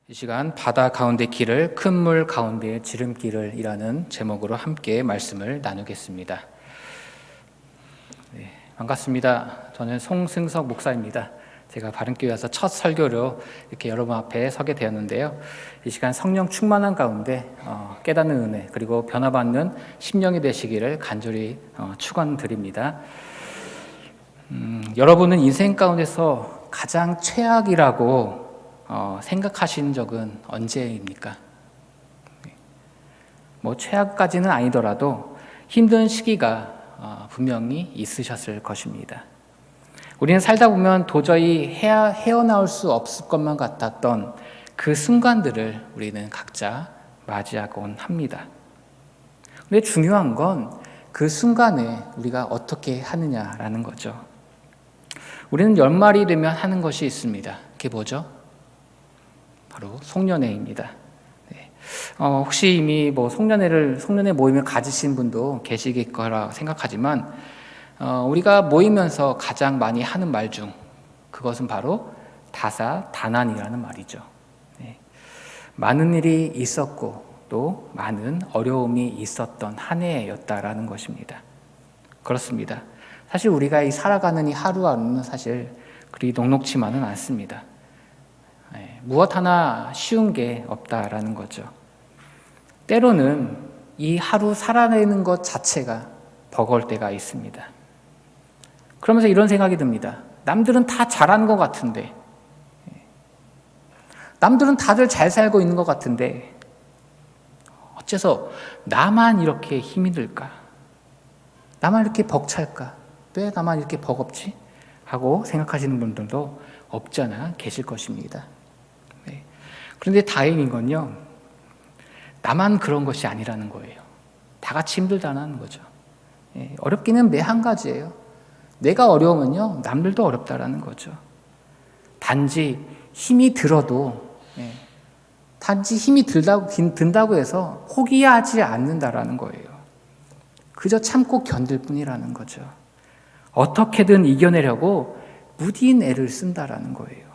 이 시간 바다 가운데 길을 큰 물 가운데의 지름길을 이라는 제목으로 함께 말씀을 나누겠습니다. 네, 반갑습니다. 저는 송승석 목사입니다. 제가 바른교회 와서 첫 설교로 이렇게 여러분 앞에 서게 되었는데요. 이 시간 성령 충만한 가운데 깨닫는 은혜 그리고 변화받는 심령이 되시기를 간절히 축원드립니다. 여러분은 인생 가운데서 가장 최악이라고 생각하신 적은 언제입니까? 뭐 최악까지는 아니더라도 힘든 시기가 분명히 있으셨을 것입니다. 우리는 살다 보면 도저히 헤어나올 수 없을 것만 같았던 그 순간들을 우리는 각자 맞이하곤 합니다. 근데 중요한 건 그 순간에 우리가 어떻게 하느냐라는 거죠. 우리는 연말이 되면 하는 것이 있습니다. 그게 뭐죠? 바로 송년회입니다. 네. 혹시 이미 송년회 모임을 가지신 분도 계시길 거라 생각하지만 우리가 모이면서 가장 많이 하는 말 중 그것은 바로 다사다난이라는 말이죠. 네. 많은 일이 있었고 또 많은 어려움이 있었던 한 해였다라는 것입니다. 그렇습니다. 사실 우리가 살아가는 이 하루하루는 사실 그리 녹록지만은 않습니다. 무엇 하나 쉬운 게 없다라는 거죠. 때로는 이 하루 살아내는 것 자체가 버거울 때가 있습니다. 그러면서 이런 생각이 듭니다. 남들은 다 잘하는 것 같은데, 남들은 다들 잘 살고 있는 것 같은데 어째서 나만 이렇게 힘이 들까? 나만 이렇게 벅찰까? 왜 나만 이렇게 버겁지? 하고 생각하시는 분들도 없지 않아 계실 것입니다. 그런데 다행인 건요, 나만 그런 것이 아니라는 거예요. 다 같이 힘들다는 거죠. 어렵기는 매 한 가지예요. 내가 어려우면요, 남들도 어렵다라는 거죠. 단지 힘이 들어도, 단지 힘이 든다고 해서 포기하지 않는다라는 거예요. 그저 참고 견딜 뿐이라는 거죠. 어떻게든 이겨내려고 무딘 애를 쓴다라는 거예요.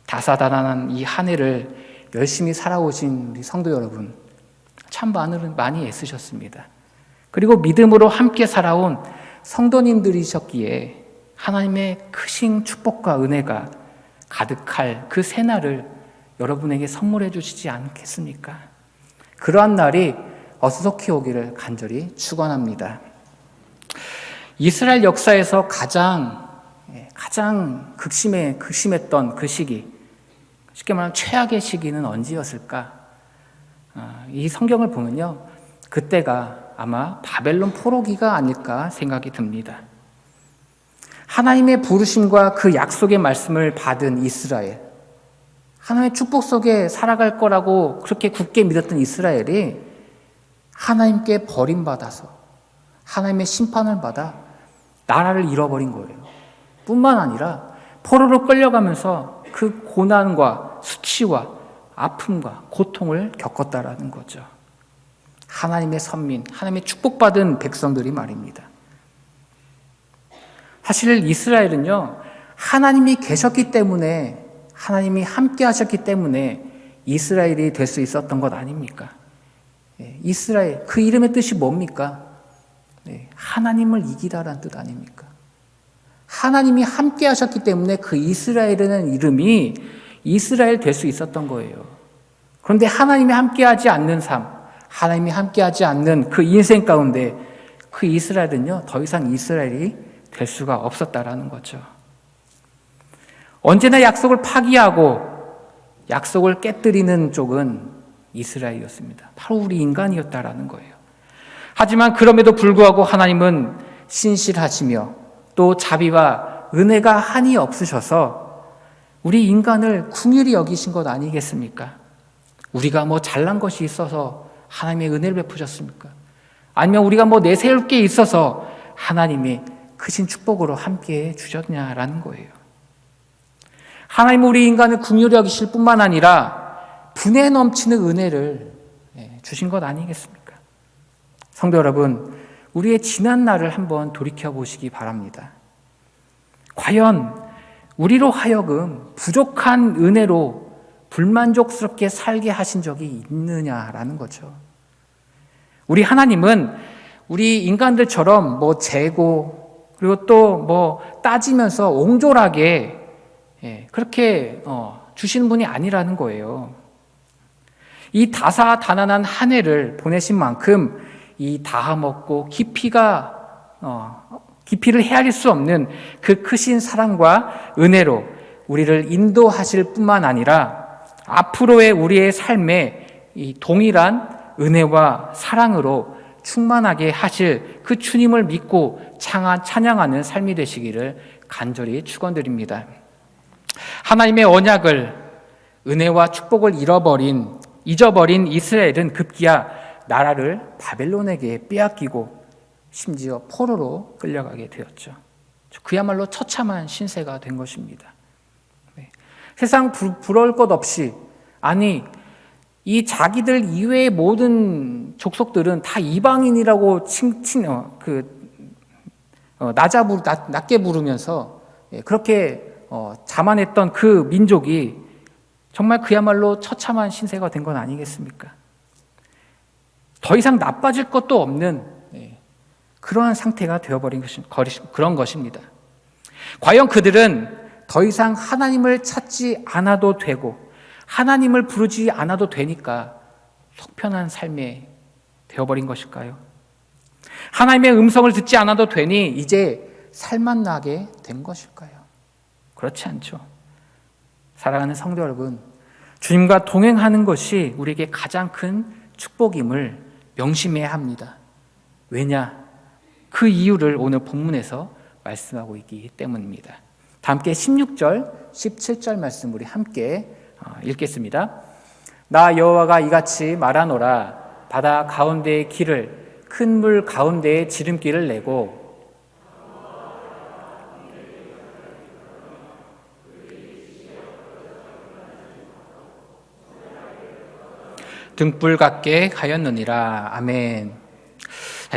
다사다난한 이 한 해를 열심히 살아오신 우리 성도 여러분, 참 많이 애쓰셨습니다. 그리고 믿음으로 함께 살아온 성도님들이셨기에 하나님의 크신 축복과 은혜가 가득할 그 새날을 여러분에게 선물해 주시지 않겠습니까? 그러한 날이 어수속히 오기를 간절히 축원합니다. 이스라엘 역사에서 가장 극심했던 그 시기, 쉽게 말하면 최악의 시기는 언제였을까? 이 성경을 보면요, 그때가 아마 바벨론 포로기가 아닐까 생각이 듭니다. 하나님의 부르심과 그 약속의 말씀을 받은 이스라엘, 하나님의 축복 속에 살아갈 거라고 그렇게 굳게 믿었던 이스라엘이 하나님께 버림받아서 하나님의 심판을 받아 나라를 잃어버린 거예요. 뿐만 아니라 포로로 끌려가면서 그 고난과 수치와 아픔과 고통을 겪었다라는 거죠. 하나님의 선민, 하나님의 축복받은 백성들이 말입니다. 사실 이스라엘은요, 하나님이 계셨기 때문에, 하나님이 함께 하셨기 때문에 이스라엘이 될 수 있었던 것 아닙니까? 이스라엘, 그 이름의 뜻이 뭡니까? 하나님을 이기다라는 뜻 아닙니까? 하나님이 함께 하셨기 때문에 그 이스라엘이라는 이름이 이스라엘 될 수 있었던 거예요. 그런데 하나님이 함께하지 않는 삶, 하나님이 함께하지 않는 그 인생 가운데 그 이스라엘은요, 더 이상 이스라엘이 될 수가 없었다라는 거죠. 언제나 약속을 파기하고 약속을 깨뜨리는 쪽은 이스라엘이었습니다. 바로 우리 인간이었다라는 거예요. 하지만 그럼에도 불구하고 하나님은 신실하시며 또 자비와 은혜가 한이 없으셔서 우리 인간을 긍휼히 여기신 것 아니겠습니까? 우리가 잘난 것이 있어서 하나님의 은혜를 베푸셨습니까? 아니면 우리가 내세울 게 있어서 하나님이 크신 축복으로 함께 주셨냐라는 거예요. 하나님은 우리 인간을 긍휼히 여기실 뿐만 아니라 분에 넘치는 은혜를 주신 것 아니겠습니까? 성도 여러분, 우리의 지난 날을 한번 돌이켜 보시기 바랍니다. 과연 우리로 하여금 부족한 은혜로 불만족스럽게 살게 하신 적이 있느냐라는 거죠. 우리 하나님은 우리 인간들처럼 재고 그리고 또 따지면서 옹졸하게 그렇게 주시는 분이 아니라는 거예요. 이 다사다난한 한 해를 보내신 만큼 이 다함없고 깊이를 헤아릴 수 없는 그 크신 사랑과 은혜로 우리를 인도하실 뿐만 아니라 앞으로의 우리의 삶에 이 동일한 은혜와 사랑으로 충만하게 하실 그 주님을 믿고 찬양하는 삶이 되시기를 간절히 축원드립니다. 하나님의 언약을, 은혜와 축복을 잊어버린 이스라엘은 급기야 나라를 바벨론에게 빼앗기고 심지어 포로로 끌려가게 되었죠. 그야말로 처참한 신세가 된 것입니다. 세상 부러울 것 없이, 이 자기들 이외의 모든 족속들은 다 이방인이라고 낮게 부르면서 그렇게 자만했던 그 민족이 정말 그야말로 처참한 신세가 된 건 아니겠습니까? 더 이상 나빠질 것도 없는 그러한 상태가 되어버린 그런 것입니다. 과연 그들은 더 이상 하나님을 찾지 않아도 되고 하나님을 부르지 않아도 되니까 속편한 삶에 되어버린 것일까요? 하나님의 음성을 듣지 않아도 되니 이제 살만 나게 된 것일까요? 그렇지 않죠. 사랑하는 성도 여러분, 주님과 동행하는 것이 우리에게 가장 큰 축복임을 명심해야 합니다. 왜냐? 그 이유를 오늘 본문에서 말씀하고 있기 때문입니다. 다 함께 16절, 17절 말씀 우리 함께 읽겠습니다. 나 여호와가 이같이 말하노라. 바다 가운데의 길을, 큰 물 가운데에 지름길을 내고 등불 같게 하였느니라. 아멘.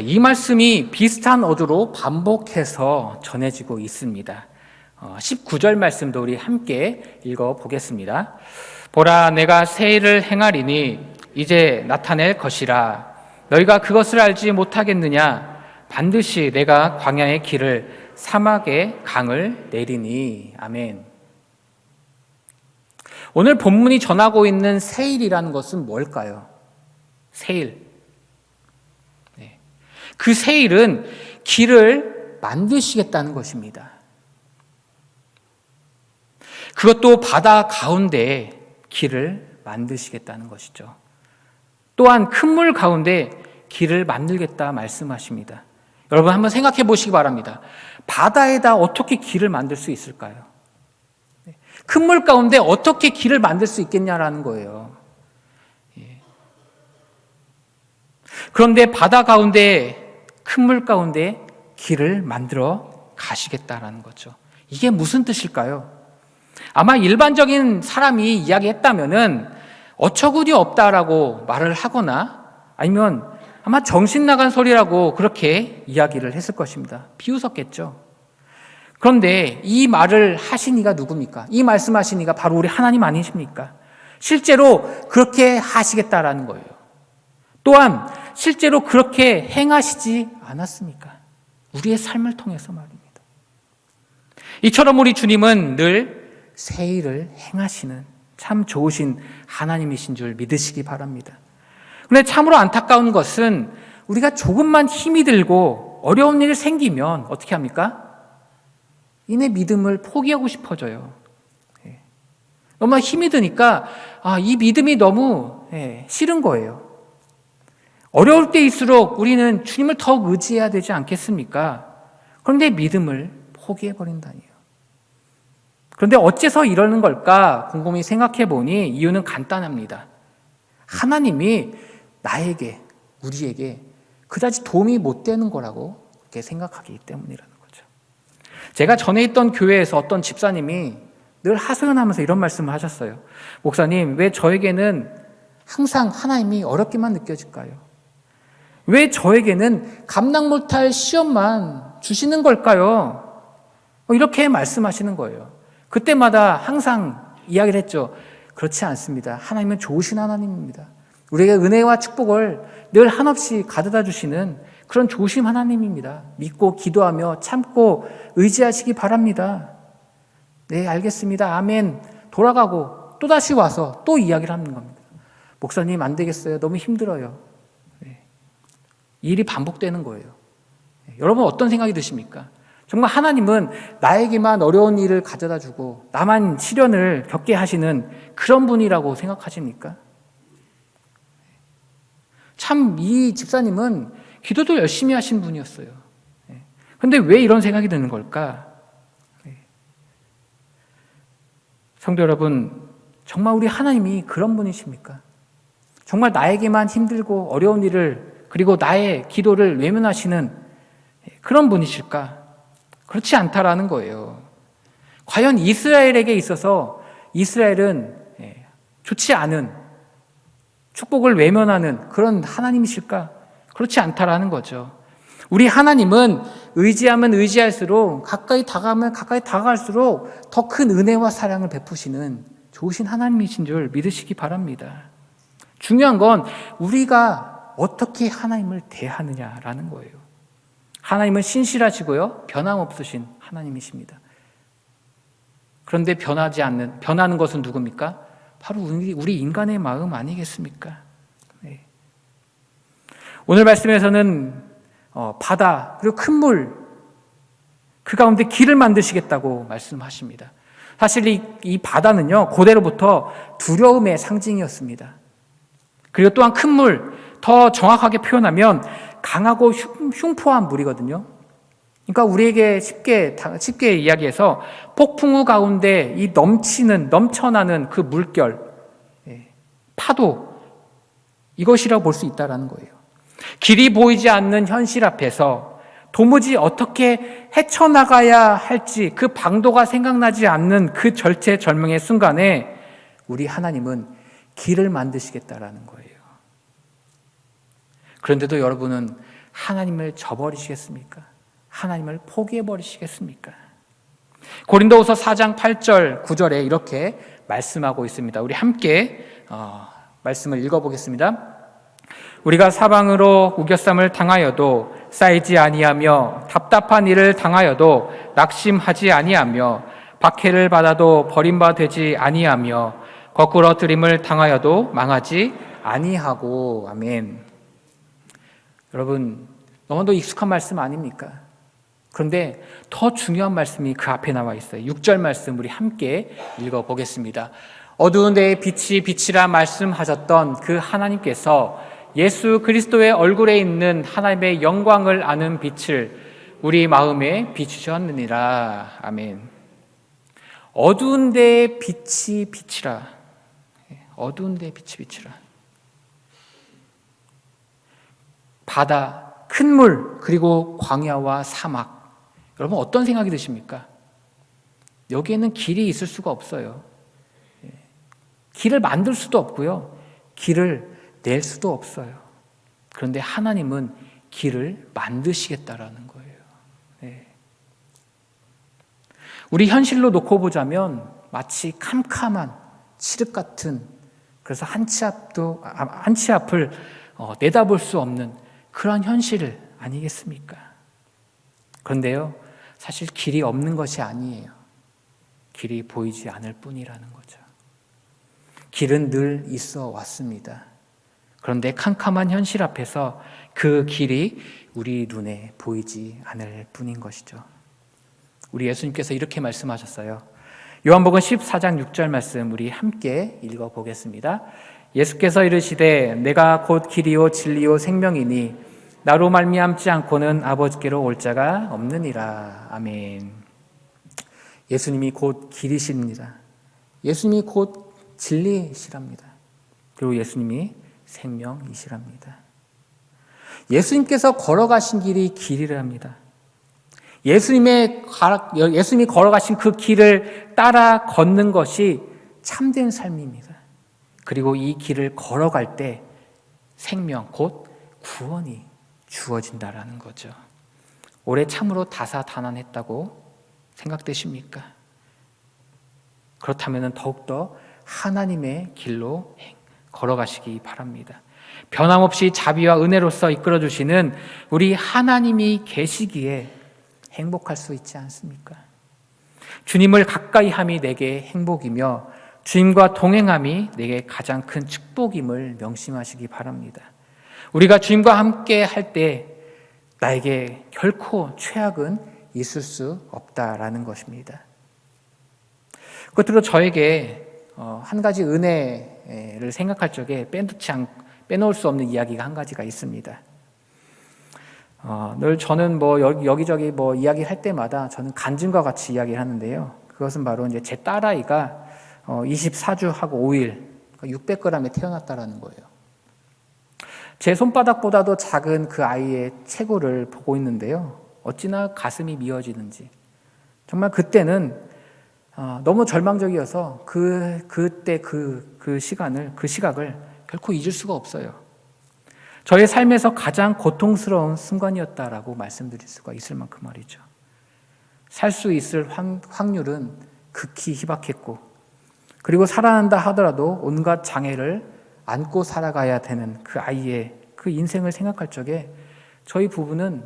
이 말씀이 비슷한 어조로 반복해서 전해지고 있습니다. 19절 말씀도 우리 함께 읽어보겠습니다. 보라, 내가 새 일을 행하리니 이제 나타낼 것이라. 너희가 그것을 알지 못하겠느냐? 반드시 내가 광야의 길을, 사막의 강을 내리니. 아멘. 오늘 본문이 전하고 있는 새 일이라는 것은 뭘까요? 새 일. 그 새 일은 길을 만드시겠다는 것입니다. 그것도 바다 가운데 길을 만드시겠다는 것이죠. 또한 큰 물 가운데 길을 만들겠다 말씀하십니다. 여러분 한번 생각해 보시기 바랍니다. 바다에다 어떻게 길을 만들 수 있을까요? 큰 물 가운데 어떻게 길을 만들 수 있겠냐라는 거예요. 그런데 바다 가운데, 큰 물 가운데 길을 만들어 가시겠다라는 거죠. 이게 무슨 뜻일까요? 아마 일반적인 사람이 이야기했다면은 어처구니 없다라고 말을 하거나 아니면 아마 정신 나간 소리라고 그렇게 이야기를 했을 것입니다. 비웃었겠죠. 그런데 이 말을 하신 이가 누굽니까? 이 말씀하신 이가 바로 우리 하나님 아니십니까? 실제로 그렇게 하시겠다라는 거예요. 또한 실제로 그렇게 행하시지 않았습니까? 우리의 삶을 통해서 말입니다. 이처럼 우리 주님은 늘 새 일을 행하시는 참 좋으신 하나님이신 줄 믿으시기 바랍니다. 그런데 참으로 안타까운 것은 우리가 조금만 힘이 들고 어려운 일이 생기면 어떻게 합니까? 이내 믿음을 포기하고 싶어져요. 너무 힘이 드니까 이 믿음이 너무 싫은 거예요. 어려울 때일수록 우리는 주님을 더욱 의지해야 되지 않겠습니까? 그런데 믿음을 포기해버린다니요. 그런데 어째서 이러는 걸까 곰곰이 생각해 보니 이유는 간단합니다. 하나님이 나에게, 우리에게 그다지 도움이 못 되는 거라고 그렇게 생각하기 때문이라는 거죠. 제가 전에 있던 교회에서 어떤 집사님이 늘 하소연하면서 이런 말씀을 하셨어요. 목사님, 왜 저에게는 항상 하나님이 어렵게만 느껴질까요? 왜 저에게는 감당 못할 시험만 주시는 걸까요? 이렇게 말씀하시는 거예요. 그때마다 항상 이야기를 했죠. 그렇지 않습니다. 하나님은 좋으신 하나님입니다. 우리에게 은혜와 축복을 늘 한없이 가져다 주시는 그런 좋으신 하나님입니다. 믿고 기도하며 참고 의지하시기 바랍니다. 네, 알겠습니다. 아멘. 돌아가고 또다시 와서 또 이야기를 하는 겁니다. 목사님, 안 되겠어요. 너무 힘들어요. 네. 일이 반복되는 거예요. 네. 여러분, 어떤 생각이 드십니까? 정말 하나님은 나에게만 어려운 일을 가져다 주고 나만 시련을 겪게 하시는 그런 분이라고 생각하십니까? 참 이 집사님은 기도도 열심히 하신 분이었어요. 그런데 왜 이런 생각이 드는 걸까? 성도 여러분, 정말 우리 하나님이 그런 분이십니까? 정말 나에게만 힘들고 어려운 일을 그리고 나의 기도를 외면하시는 그런 분이실까? 그렇지 않다라는 거예요. 과연 이스라엘에게 있어서 이스라엘은 좋지 않은 축복을 외면하는 그런 하나님이실까? 그렇지 않다라는 거죠. 우리 하나님은 의지하면 의지할수록 가까이 다가가면 가까이 다가갈수록 더 큰 은혜와 사랑을 베푸시는 좋으신 하나님이신 줄 믿으시기 바랍니다. 중요한 건 우리가 어떻게 하나님을 대하느냐라는 거예요. 하나님은 신실하시고요, 변함없으신 하나님이십니다. 그런데 변하는 것은 누굽니까? 바로 우리 인간의 마음 아니겠습니까? 네. 오늘 말씀에서는 바다 그리고 큰 물 그 가운데 길을 만드시겠다고 말씀하십니다. 사실 이 바다는요, 고대로부터 두려움의 상징이었습니다. 그리고 또한 큰 물, 더 정확하게 표현하면 강하고 흉포한 물이거든요. 그러니까 우리에게 쉽게 이야기해서 폭풍 우 가운데 이 넘쳐나는 그 물결, 파도, 이것이라고 볼 수 있다는 거예요. 길이 보이지 않는 현실 앞에서 도무지 어떻게 헤쳐나가야 할지 그 방도가 생각나지 않는 그 절체절명의 순간에 우리 하나님은 길을 만드시겠다라는 거예요. 그런데도 여러분은 하나님을 저버리시겠습니까? 하나님을 포기해버리시겠습니까? 고린도후서 4장 8절 9절에 이렇게 말씀하고 있습니다. 우리 함께 말씀을 읽어보겠습니다. 우리가 사방으로 우겨쌈을 당하여도 쌓이지 아니하며 답답한 일을 당하여도 낙심하지 아니하며 박해를 받아도 버림바 되지 아니하며 거꾸로 들임을 당하여도 망하지 아니하고. 아멘. 여러분, 너무도 익숙한 말씀 아닙니까? 그런데 더 중요한 말씀이 그 앞에 나와 있어요. 6절 말씀 우리 함께 읽어보겠습니다. 어두운 데에 빛이 빛이라 말씀하셨던 그 하나님께서 예수 그리스도의 얼굴에 있는 하나님의 영광을 아는 빛을 우리 마음에 비추셨느니라. 아멘. 어두운 데에 빛이 빛이라. 어두운 데에 빛이 빛이라. 바다, 큰 물, 그리고 광야와 사막. 여러분, 어떤 생각이 드십니까? 여기에는 길이 있을 수가 없어요. 길을 만들 수도 없고요, 길을 낼 수도 없어요. 그런데 하나님은 길을 만드시겠다라는 거예요. 네. 우리 현실로 놓고 보자면 마치 캄캄한 칠흑 같은, 그래서 한 치 앞을 내다볼 수 없는 그런 현실 아니겠습니까? 그런데요, 사실 길이 없는 것이 아니에요. 길이 보이지 않을 뿐이라는 거죠. 길은 늘 있어 왔습니다. 그런데 캄캄한 현실 앞에서 그 길이 우리 눈에 보이지 않을 뿐인 것이죠. 우리 예수님께서 이렇게 말씀하셨어요. 요한복음 14장 6절 말씀 우리 함께 읽어보겠습니다. 예수께서 이르시되 내가 곧 길이요 진리요 생명이니 나로 말미암지 않고는 아버지께로 올 자가 없느니라. 아멘. 예수님이 곧 길이십니다. 예수님이 곧 진리시랍니다. 그리고 예수님이 생명이시랍니다. 예수님께서 걸어가신 길이 길이랍니다. 예수님이 걸어가신 그 길을 따라 걷는 것이 참된 삶입니다. 그리고 이 길을 걸어갈 때 생명, 곧 구원이 주어진다라는 거죠. 올해 참으로 다사다난했다고 생각되십니까? 그렇다면 더욱더 하나님의 길로 걸어가시기 바랍니다. 변함없이 자비와 은혜로서 이끌어주시는 우리 하나님이 계시기에 행복할 수 있지 않습니까? 주님을 가까이 함이 내게 행복이며 주님과 동행함이 내게 가장 큰 축복임을 명심하시기 바랍니다. 우리가 주님과 함께 할 때 나에게 결코 최악은 있을 수 없다라는 것입니다. 끝으로 저에게 한 가지 은혜를 생각할 적에 빼놓을 수 없는 이야기가 한 가지가 있습니다. 늘 저는 여기저기 이야기를 할 때마다 저는 간증과 같이 이야기를 하는데요. 그것은 바로 이제 제 딸아이가 24주하고 5일, 600g에 태어났다라는 거예요. 제 손바닥보다도 작은 그 아이의 체구를 보고 있는데요. 어찌나 가슴이 미어지는지. 정말 그때는 너무 절망적이어서 그때 그 시각을 결코 잊을 수가 없어요. 저의 삶에서 가장 고통스러운 순간이었다라고 말씀드릴 수가 있을 만큼 말이죠. 살 수 있을 확률은 극히 희박했고, 그리고 살아난다 하더라도 온갖 장애를 안고 살아가야 되는 그 아이의 그 인생을 생각할 적에 저희 부부는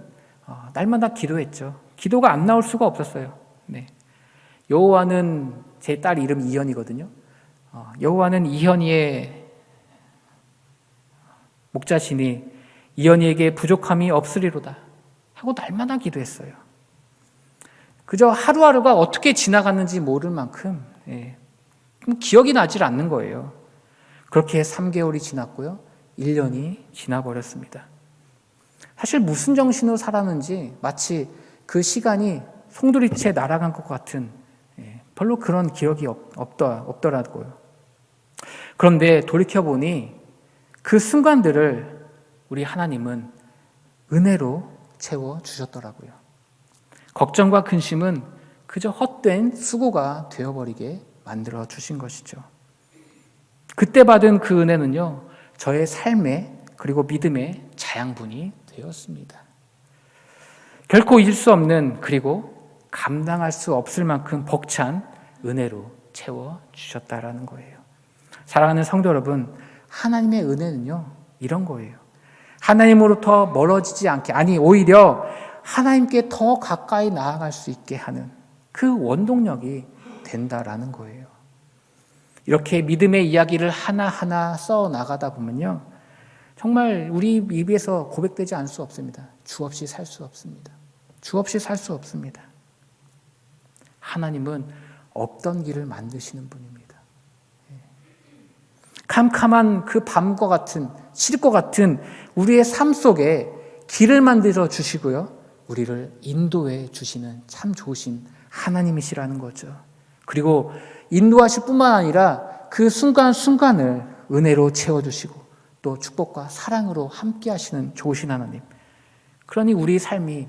날마다 기도했죠. 기도가 안 나올 수가 없었어요. 네. 여호와는, 제 딸 이름 이현이거든요. 여호와는 이현이의 목자시니 이현이에게 부족함이 없으리로다 하고 날마다 기도했어요. 그저 하루하루가 어떻게 지나갔는지 모를 만큼 기억이 나질 않는 거예요. 그렇게 3개월이 지났고요. 1년이 지나버렸습니다. 사실 무슨 정신으로 살았는지 마치 그 시간이 송두리째 날아간 것 같은 별로 그런 기억이 없더라고요. 그런데 돌이켜보니 그 순간들을 우리 하나님은 은혜로 채워주셨더라고요. 걱정과 근심은 그저 헛된 수고가 되어버리게 만들어 주신 것이죠. 그때 받은 그 은혜는요, 저의 삶의 그리고 믿음의 자양분이 되었습니다. 결코 잊을 수 없는, 그리고 감당할 수 없을 만큼 벅찬 은혜로 채워주셨다라는 거예요. 사랑하는 성도 여러분, 하나님의 은혜는요, 이런 거예요. 하나님으로부터 멀어지지 않게, 아니 오히려 하나님께 더 가까이 나아갈 수 있게 하는 그 원동력이 된다라는 거예요. 이렇게 믿음의 이야기를 하나하나 써 나가다 보면요, 정말 우리 입에서 고백되지 않을 수 없습니다. 주 없이 살 수 없습니다. 주 없이 살 수 없습니다. 하나님은 없던 길을 만드시는 분입니다. 캄캄한 그 밤과 같은, 칠과 같은 우리의 삶 속에 길을 만들어 주시고요, 우리를 인도해 주시는 참 좋으신 하나님이시라는 거죠. 그리고 인도하실 뿐만 아니라 그 순간순간을 은혜로 채워주시고 또 축복과 사랑으로 함께 하시는 좋으신 하나님. 그러니 우리 삶이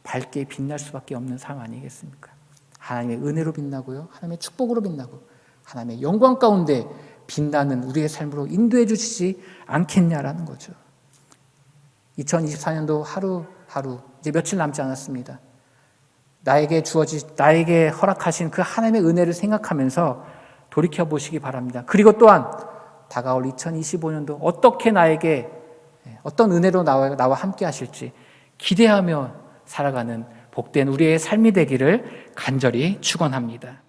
밝게 빛날 수밖에 없는 삶 아니겠습니까? 하나님의 은혜로 빛나고요, 하나님의 축복으로 빛나고 하나님의 영광 가운데 빛나는 우리의 삶으로 인도해 주시지 않겠냐라는 거죠. 2024년도 하루하루 이제 며칠 남지 않았습니다. 나에게 허락하신 그 하나님의 은혜를 생각하면서 돌이켜 보시기 바랍니다. 그리고 또한 다가올 2025년도 어떻게 나에게 어떤 은혜로 나와 함께 하실지 기대하며 살아가는 복된 우리의 삶이 되기를 간절히 축원합니다.